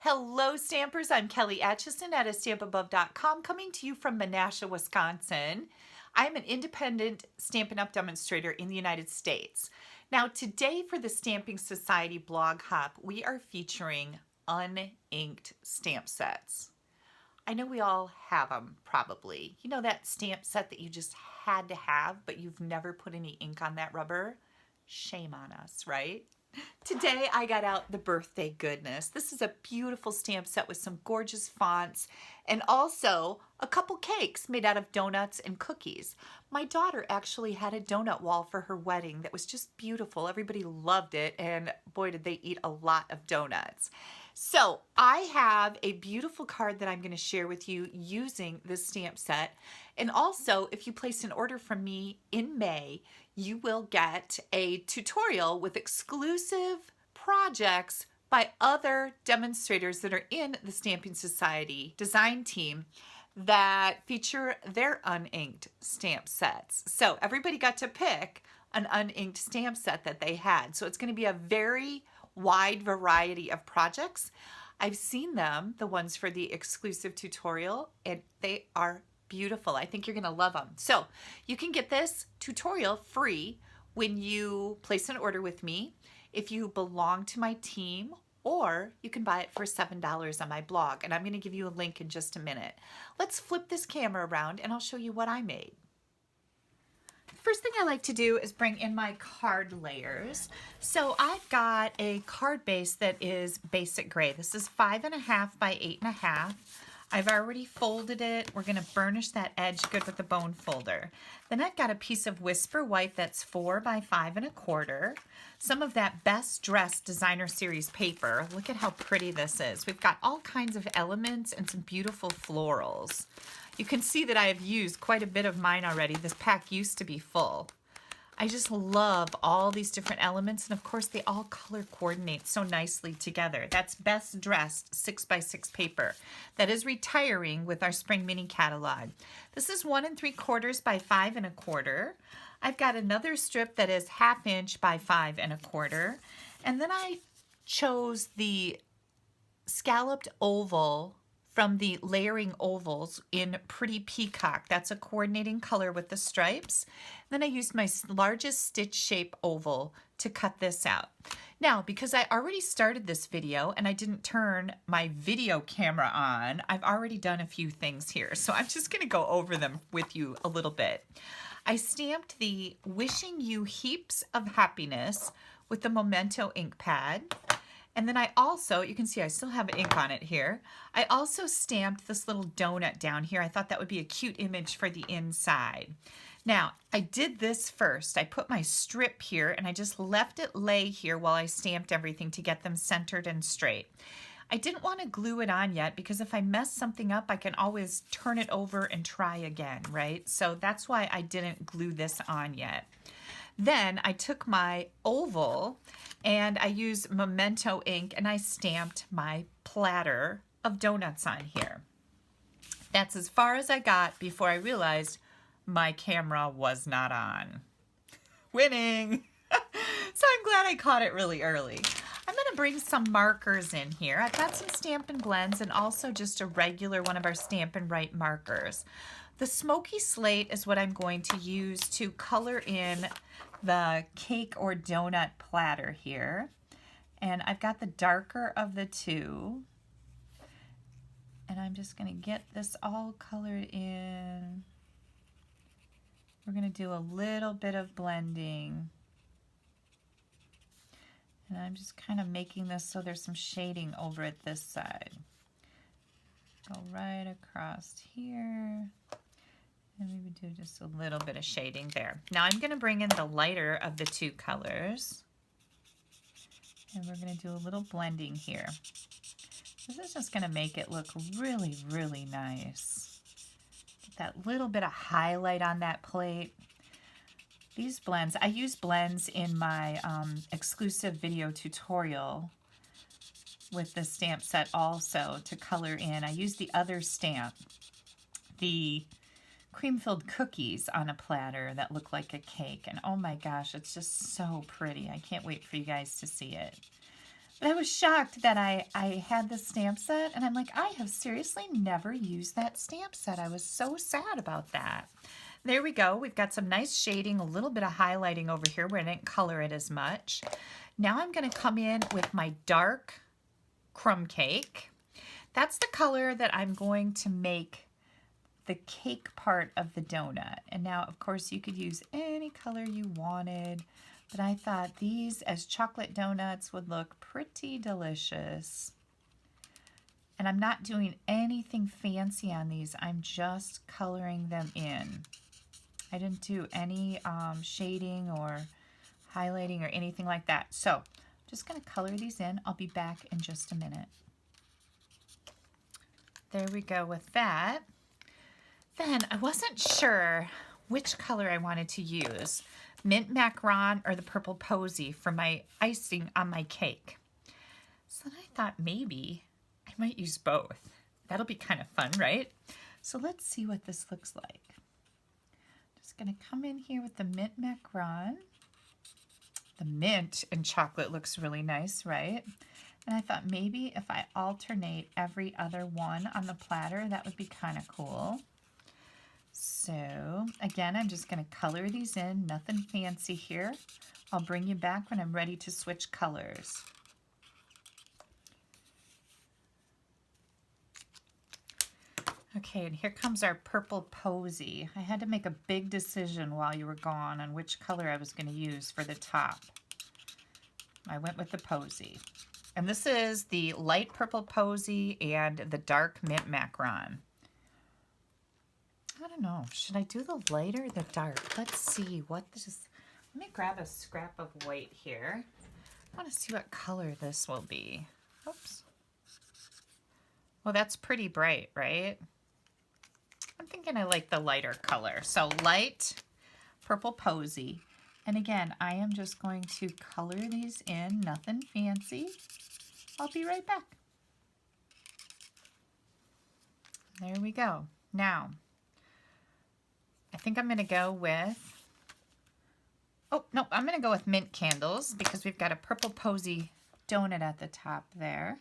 Hello Stampers, I'm Kelly Acheson at stampabove.com coming to you from Menasha, Wisconsin. I'm an independent Stampin' Up! Demonstrator in the United States. Now today for the Stamping Society blog hop, we are featuring uninked stamp sets. I know we all have them probably. You know that stamp set that you just had to have but you've never put any ink on that rubber? Shame on us, right? Today I got out the birthday goodness. This is a beautiful stamp set with some gorgeous fonts and also a couple cakes made out of donuts and cookies. My daughter actually had a donut wall for her wedding that was just beautiful. Everybody loved it and boy did they eat a lot of donuts. So I have a beautiful card that I'm going to share with you using this stamp set. And also, if you place an order from me in May, you will get a tutorial with exclusive projects by other demonstrators that are in the Stamping Society design team that feature their uninked stamp sets. So everybody got to pick an uninked stamp set that they had. So it's going to be a very wide variety of projects. I've seen them, the ones for the exclusive tutorial, and they are beautiful. I think you're going to love them. So you can get this tutorial free when you place an order with me, if you belong to my team, or you can buy it for $7 on my blog. And I'm going to give you a link in just a minute. Let's flip this camera around and I'll show you what I made. First thing I like to do is bring in my card layers. So I've got a card base that is basic gray. This is 5.5 by 8.5. I've already folded it. We're going to burnish that edge good with the bone folder. Then I've got a piece of Whisper White that's 4 by 5.25. Some of that Best Dressed Designer Series paper. Look at how pretty this is. We've got all kinds of elements and some beautiful florals. You can see that I have used quite a bit of mine already. This pack used to be full. I just love all these different elements, and of course they all color coordinate so nicely together. That's Best Dressed 6x6 paper. That is retiring with our Spring Mini Catalog. This is 1 3/4 by 5.25. I've got another strip that is 1/2 inch by 5.25. And then I chose the scalloped oval from the layering ovals in Pretty Peacock. That's a coordinating color with the stripes. Then I used my largest stitch shape oval to cut this out. Now, because I already started this video and I didn't turn my video camera on, I've already done a few things here. So I'm just gonna go over them with you a little bit. I stamped the Wishing You Heaps of Happiness with the Memento ink pad. And then I also, you can see I still have ink on it here. I also stamped this little donut down here. I thought that would be a cute image for the inside. Now, I did this first. I put my strip here and I just left it lay here while I stamped everything to get them centered and straight. I didn't want to glue it on yet because if I mess something up, I can always turn it over and try again, right? So that's why I didn't glue this on yet. Then I took my oval and I used Memento ink and I stamped my platter of donuts on here. That's as far as I got before I realized my camera was not on. Winning! So I'm glad I caught it really early. I'm going to bring some markers in here. I've got some Stampin' Blends and also just a regular one of our Stampin' Write markers. The Smoky Slate is what I'm going to use to color in the cake or donut platter here. And I've got the darker of the two. And I'm just going to get this all colored in. We're going to do a little bit of blending. And I'm just kind of making this so there's some shading over at this side. Go right across here. And maybe do just a little bit of shading there. Now I'm going to bring in the lighter of the two colors. And we're going to do a little blending here. This is just going to make it look really, really nice. Get that little bit of highlight on that plate. These blends, I use blends in my exclusive video tutorial with the stamp set also to color in. I use the other stamp, the cream-filled cookies on a platter that look like a cake. And oh my gosh, it's just so pretty. I can't wait for you guys to see it. But I was shocked that I had the stamp set, and I'm like, I have seriously never used that stamp set. I was so sad about that. There we go. We've got some nice shading, a little bit of highlighting over here where I didn't color it as much. Now I'm going to come in with my dark crumb cake. That's the color that I'm going to make the cake part of the donut. And now, of course, you could use any color you wanted, but I thought these as chocolate donuts would look pretty delicious. And I'm not doing anything fancy on these. I'm just coloring them in. I didn't do any shading or highlighting or anything like that. So I'm just going to color these in. I'll be back in just a minute. There we go with that. Then I wasn't sure which color I wanted to use, mint macaron or the purple posy for my icing on my cake. So then I thought maybe I might use both. That'll be kind of fun, right? So let's see what this looks like. Just gonna come in here with the mint macaron. The mint and chocolate looks really nice, right? And I thought maybe if I alternate every other one on the platter, that would be kind of cool. So again, I'm just going to color these in, nothing fancy here. I'll bring you back when I'm ready to switch colors. Okay, and here comes our purple posy. I had to make a big decision while you were gone on which color I was going to use for the top. I went with the posy. And this is the light purple posy and the dark mint macaron. I don't know. Should I do the light or the dark? Let's see what this is. Let me grab a scrap of white here. I want to see what color this will be. Oops. Well, that's pretty bright, right? I'm thinking I like the lighter color. So light purple posy. And again, I am just going to color these in, nothing fancy. I'll be right back. There we go. Now, I think I'm going to go with, oh, no, I'm going to go with mint candles because we've got a purple posy donut at the top there.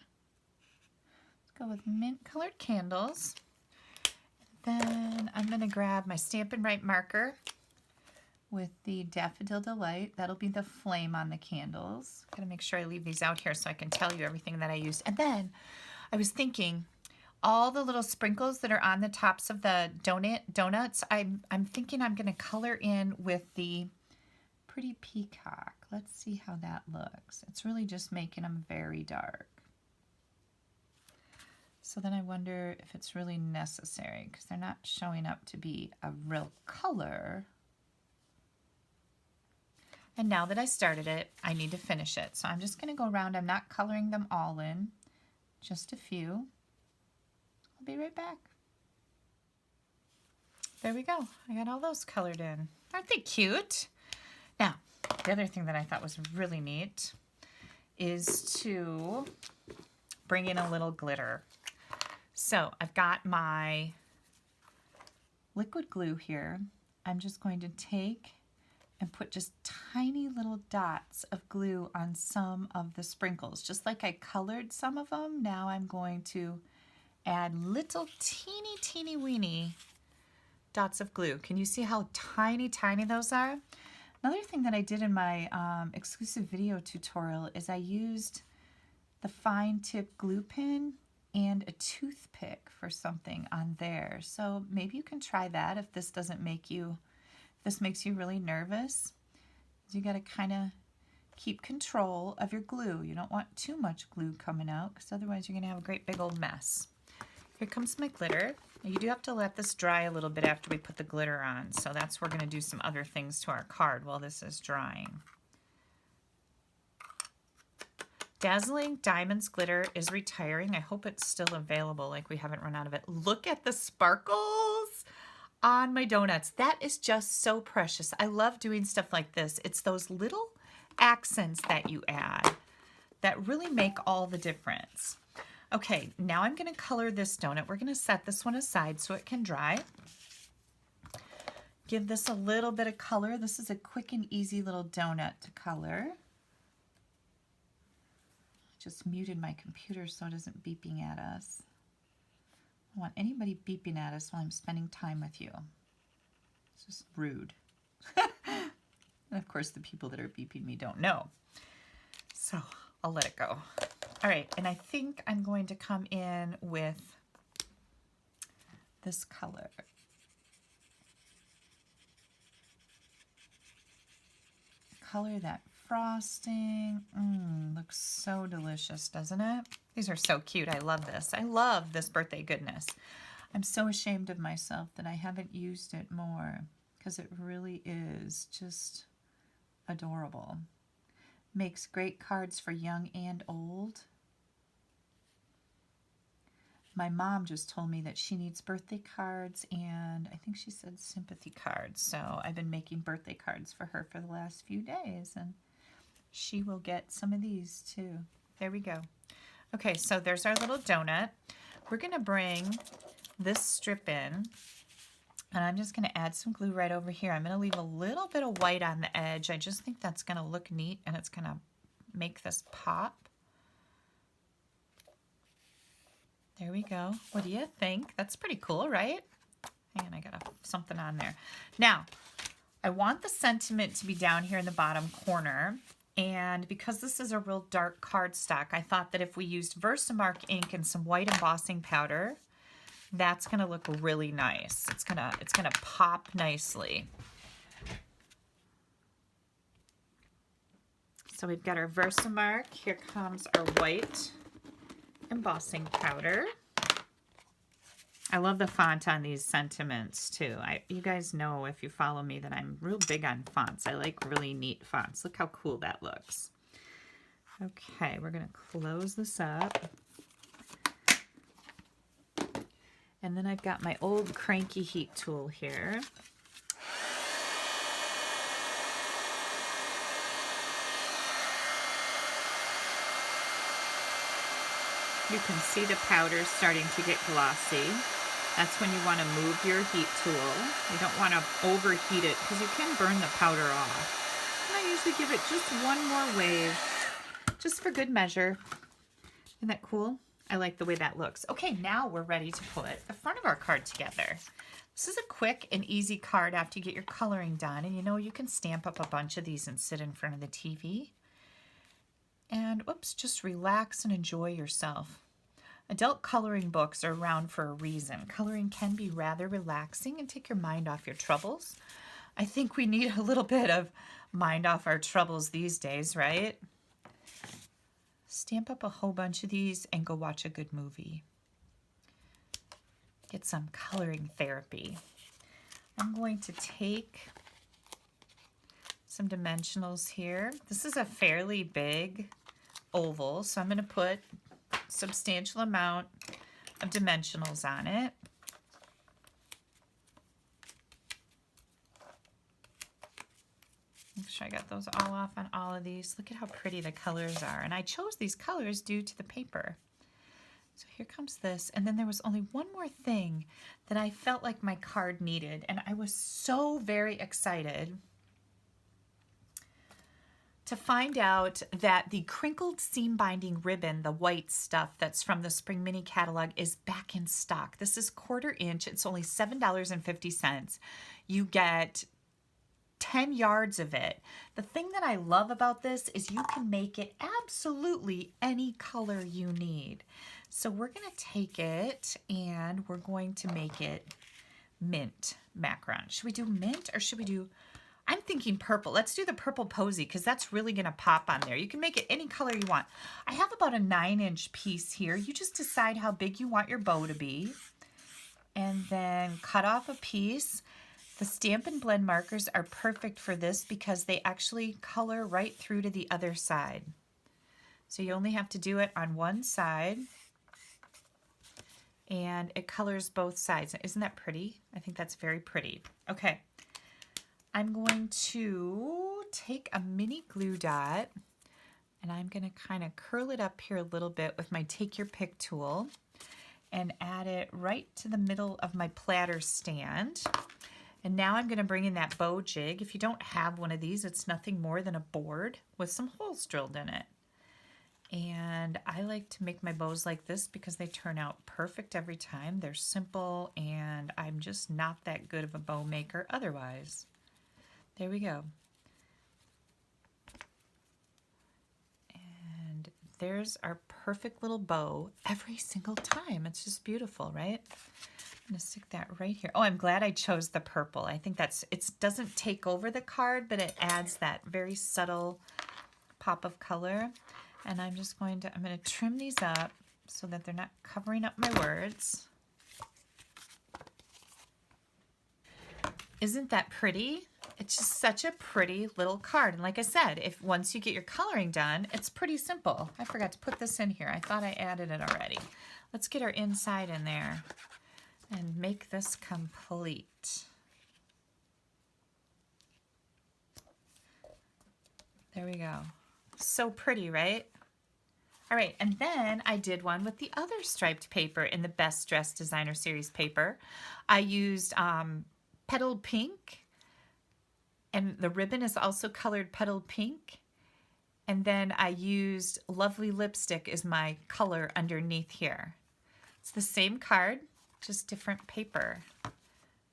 Let's go with mint colored candles. Then I'm going to grab my Stampin' Up marker with the Daffodil Delight. That'll be the flame on the candles. Gotta make sure I leave these out here so I can tell you everything that I used. And then I was thinking, all the little sprinkles that are on the tops of the donuts, I'm thinking I'm gonna color in with the Pretty Peacock. Let's see how that looks. It's really just making them very dark. So then I wonder if it's really necessary because they're not showing up to be a real color. And now that I started it, I need to finish it. So I'm just going to go around. I'm not coloring them all in, just a few. I'll be right back. There we go. I got all those colored in. Aren't they cute? Now, the other thing that I thought was really neat is to bring in a little glitter. So I've got my liquid glue here. I'm just going to take and put just tiny little dots of glue on some of the sprinkles. Just like I colored some of them, now I'm going to add little teeny weeny dots of glue. Can you see how tiny those are? Another thing that I did in my exclusive video tutorial is I used the fine tip glue pen and a toothpick for something on there. So maybe you can try that if this doesn't make you, this makes you really nervous. You got to kind of keep control of your glue. You don't want too much glue coming out because otherwise you're going to have a great big old mess. Here comes my glitter. You do have to let this dry a little bit after we put the glitter on. So that's we're going to do some other things to our card while this is drying. Dazzling Diamonds glitter is retiring. I hope it's still available, like we haven't run out of it. Look at the sparkles on my donuts. That is just so precious. I love doing stuff like this. It's those little accents that you add that really make all the difference. Okay, now I'm going to color this donut. We're going to set this one aside so it can dry. Give this a little bit of color. This is a quick and easy little donut to color. just muted my computer so it isn't beeping at us. I don't want anybody beeping at us while I'm spending time with you. It's just rude. And of course the people that are beeping me don't know. So I'll let it go. All right, and I think I'm going to come in with this color. Color that frosting. Looks so delicious, doesn't it? These are so cute. I love this. I love this birthday goodness. I'm so ashamed of myself that I haven't used it more because it really is just adorable. Makes great cards for young and old. My mom just told me that she needs birthday cards, and I think she said sympathy cards. So I've been making birthday cards for her for the last few days, and she will get some of these too. There we go. Okay, so there's our little donut. We're going to bring this strip in, and I'm just going to add some glue right over here. I'm going to leave a little bit of white on the edge. I just think that's going to look neat, and it's going to make this pop. There we go. What do you think? That's pretty cool, right? And I got something on there. Now, I want the sentiment to be down here in the bottom corner. And because this is a real dark cardstock, I thought that if we used Versamark ink and some white embossing powder, that's going to look really nice. It's gonna pop nicely. So we've got our Versamark. Here comes our white embossing powder. I love the font on these sentiments too. You guys know, if you follow me, that I'm real big on fonts. I like really neat fonts. Look how cool that looks. Okay, we're going to close this up. And then I've got my old cranky heat tool here. You can see the powder starting to get glossy. That's when you want to move your heat tool. You don't want to overheat it because you can burn the powder off. And I usually give it just one more wave, just for good measure. Isn't that cool? I like the way that looks. Okay, now we're ready to put the front of our card together. This is a quick and easy card after you get your coloring done. And you know, you can stamp up a bunch of these and sit in front of the TV. And whoops, just relax and enjoy yourself. Adult coloring books are around for a reason. Coloring can be rather relaxing and take your mind off your troubles. I think we need a little bit of mind off our troubles these days, right? Stamp up a whole bunch of these and go watch a good movie. Get some coloring therapy. I'm going to take some dimensionals here. This is a fairly big oval, so I'm going to put a substantial amount of dimensionals on it. Make sure I got those all off on all of these. Look at how pretty the colors are. And I chose these colors due to the paper. So here comes this. And then there was only one more thing that I felt like my card needed. And I was so very excited to find out that the crinkled seam binding ribbon, the white stuff that's from the Spring Mini catalog, is back in stock. This is 1/4 inch. It's only $7.50. You get 10 yards of it. The thing that I love about this is you can make it absolutely any color you need. So we're going to take it and we're going to make it mint macaron. Should we do mint or should we do... I'm thinking purple. Let's do the purple posy because that's really going to pop on there. You can make it any color you want. I have about a 9-inch piece here. You just decide how big you want your bow to be. And then cut off a piece. The Stampin' Blend markers are perfect for this because they actually color right through to the other side. So you only have to do it on one side. And it colors both sides. Isn't that pretty? I think that's very pretty. Okay. I'm going to take a mini glue dot and I'm going to kind of curl it up here a little bit with my Take Your Pick tool and add it right to the middle of my platter stand. And now I'm going to bring in that bow jig. If you don't have one of these, it's nothing more than a board with some holes drilled in it. And I like to make my bows like this because they turn out perfect every time. They're simple, and I'm just not that good of a bow maker otherwise. There we go. And there's our perfect little bow every single time. It's just beautiful, right? I'm going to stick that right here. Oh, I'm glad I chose the purple. I think it doesn't take over the card, but it adds that very subtle pop of color. And I'm going to trim these up so that they're not covering up my words. Isn't that pretty? It's just such a pretty little card. And like I said, once you get your coloring done, it's pretty simple. I forgot to put this in here. I thought I added it already. Let's get our inside in there and make this complete. There we go. So pretty, right? All right, and then I did one with the other striped paper in the Best Dressed Designer Series paper. I used petal pink, and the ribbon is also colored petal pink. And then I used Lovely Lipstick as my color underneath here. It's the same card, just different paper.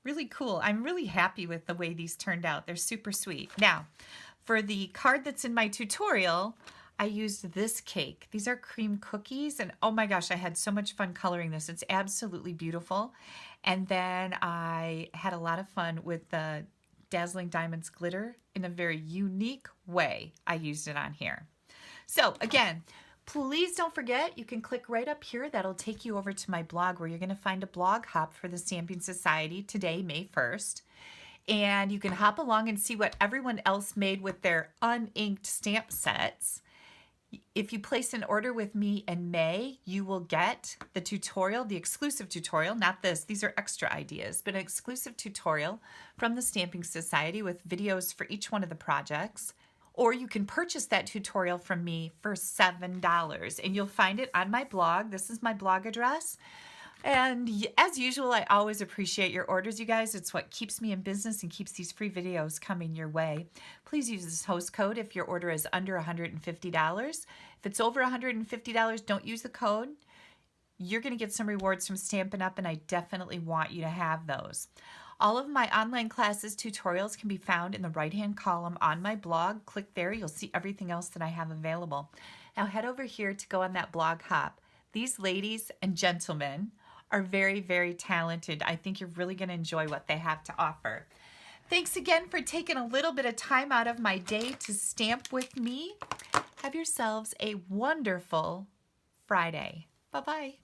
Really cool. I'm really happy with the way these turned out. They're super sweet. Now, for the card that's in my tutorial, I used this cake. These are cream cookies, and oh my gosh, I had so much fun coloring this. It's absolutely beautiful. And then I had a lot of fun with the Dazzling Diamonds glitter in a very unique way. I used it on here. So again, please don't forget, you can click right up here. That'll take you over to my blog where you're going to find a blog hop for the Stamping Society today, May 1st. And you can hop along and see what everyone else made with their uninked stamp sets. If you place an order with me in May, you will get the tutorial, the exclusive tutorial, not this, these are extra ideas, but an exclusive tutorial from the Stamping Society with videos for each one of the projects. Or you can purchase that tutorial from me for $7, and you'll find it on my blog. This is my blog address. And as usual, I always appreciate your orders, you guys. It's what keeps me in business and keeps these free videos coming your way. Please use this host code if your order is under $150. If it's over $150, don't use the code. You're going to get some rewards from Stampin' Up, and I definitely want you to have those. All of my online classes, tutorials can be found in the right-hand column on my blog. Click there. You'll see everything else that I have available. Now head over here to go on that blog hop. These ladies and gentlemen are very, very talented. I think you're really going to enjoy what they have to offer. Thanks again for taking a little bit of time out of my day to stamp with me. Have yourselves a wonderful Friday. Bye-bye.